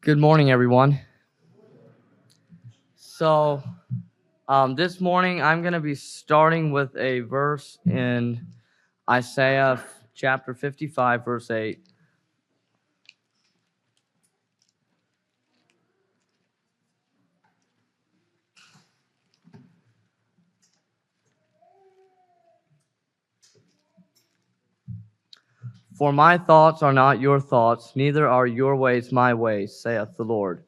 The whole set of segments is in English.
Good morning, everyone. So, this morning I'm going to be starting with a verse in Isaiah chapter 55, verse 8. For my thoughts are not your thoughts, neither are your ways my ways, saith the Lord.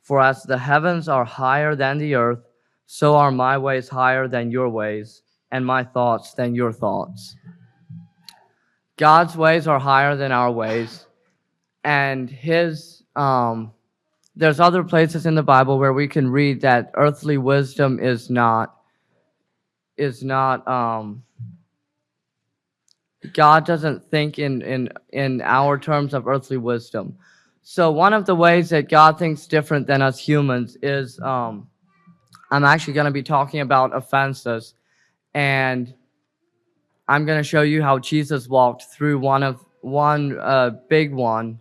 For as the heavens are higher than the earth, so are my ways higher than your ways, and my thoughts than your thoughts. God's ways are higher than our ways, and there's other places in the Bible where we can read that earthly wisdom is not God doesn't think in our terms of earthly wisdom. So one of the ways that God thinks different than us humans is I'm actually going to be talking about offenses, and I'm going to show you how Jesus walked through one big one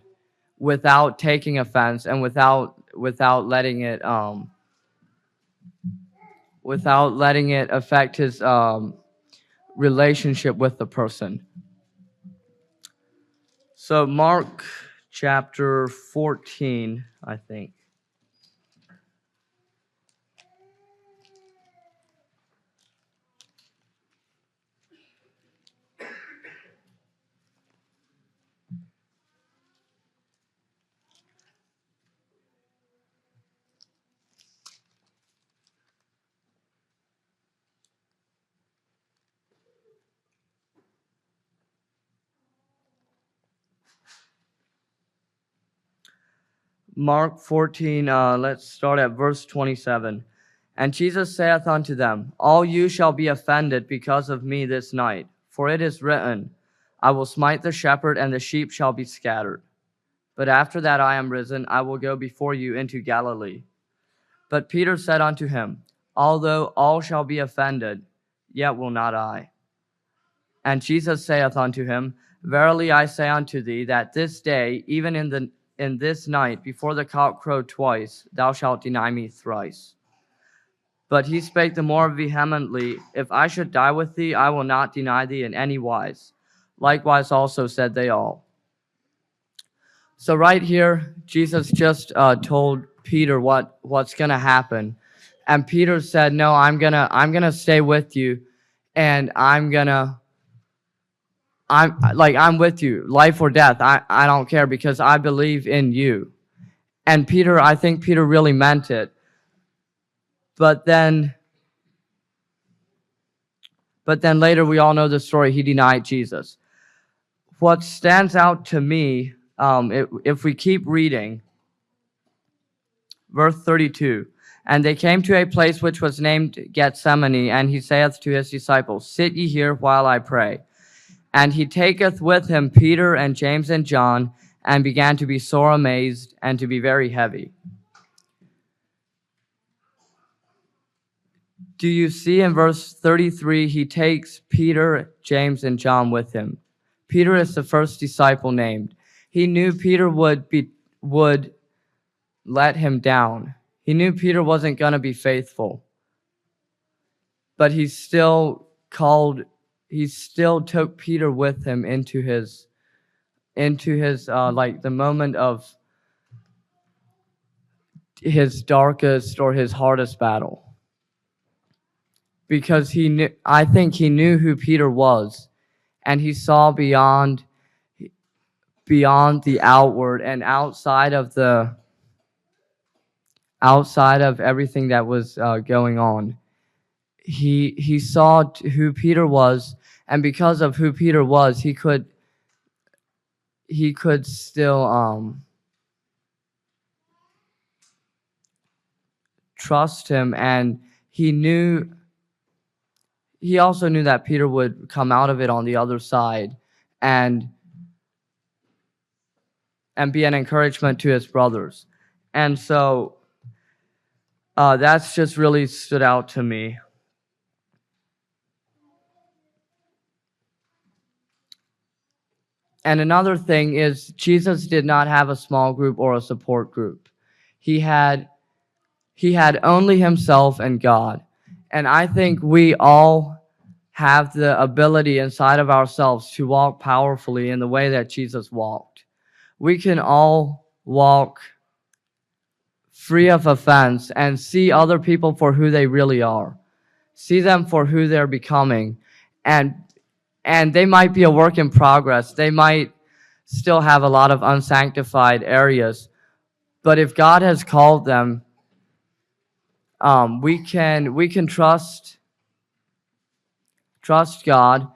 without taking offense and without letting it affect his relationship with the person. So Mark chapter 14, I think. Mark 14, let's start at verse 27. And Jesus saith unto them, All you shall be offended because of me this night, for it is written, I will smite the shepherd, and the sheep shall be scattered. But after that I am risen, I will go before you into Galilee. But Peter said unto him, Although all shall be offended, yet will not I. And Jesus saith unto him, Verily I say unto thee, that this day, even in this night, before the cock crow twice, thou shalt deny me thrice. But he spake the more vehemently, If I should die with thee, I will not deny thee in any wise. Likewise also said they all. So right here, Jesus just told Peter what's gonna happen, and Peter said, "No, I'm gonna stay with you, and I'm with you, life or death. I don't care because I believe in you." And I think Peter really meant it. But then later we all know the story. He denied Jesus. What stands out to me, if we keep reading, verse 32, and they came to a place which was named Gethsemane, and he saith to his disciples, Sit ye here while I pray. And he taketh with him Peter and James and John, and began to be sore amazed, and to be very heavy. Do you see in verse 33, he takes Peter, James, and John with him. Peter is the first disciple named. He knew Peter would let him down. He knew Peter wasn't going to be faithful. But he still took Peter with him into his the moment of his darkest or his hardest battle. Because I think he knew who Peter was, and he saw beyond the outward and outside of everything that was going on. He saw who Peter was, and because of who Peter was, he could still trust him, and he also knew that Peter would come out of it on the other side and be an encouragement to his brothers. And so that's just really stood out to me. And another thing is, Jesus did not have a small group or a support group. He had only himself and God. And I think we all have the ability inside of ourselves to walk powerfully in the way that Jesus walked. We can all walk free of offense and see other people for who they really are. See them for who they're becoming. And they might be a work in progress. They might still have a lot of unsanctified areas. But if God has called them, we can trust God.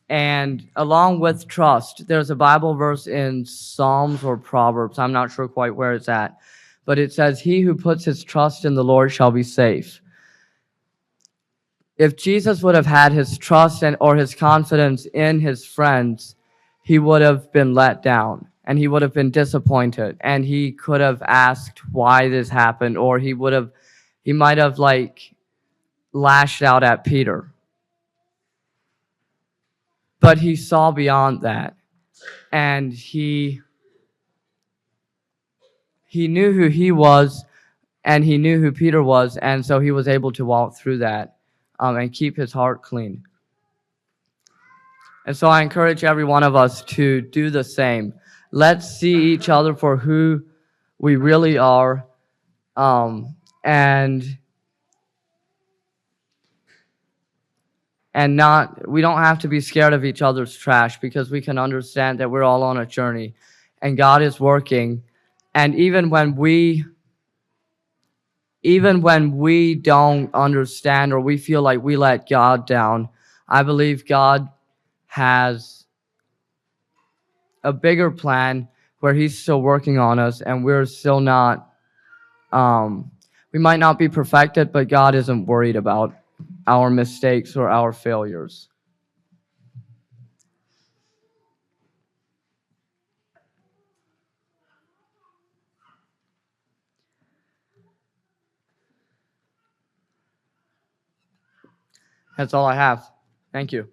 And along with trust, there's a Bible verse in Psalms or Proverbs. I'm not sure quite where it's at. But it says, "He who puts his trust in the Lord shall be safe." If Jesus would have had his trust or his confidence in his friends, he would have been let down and he would have been disappointed, and he could have asked why this happened, or he might have lashed out at Peter. But he saw beyond that, and he knew who he was, and he knew who Peter was, and so he was able to walk through that and keep his heart clean. And so I encourage every one of us to do the same. Let's see each other for who we really are, and we don't have to be scared of each other's trash, because we can understand that we're all on a journey and God is working. And even when we don't understand, or we feel like we let God down, I believe God has a bigger plan where he's still working on us, and we're still not, we might not be perfected, but God isn't worried about our mistakes or our failures. That's all I have. Thank you.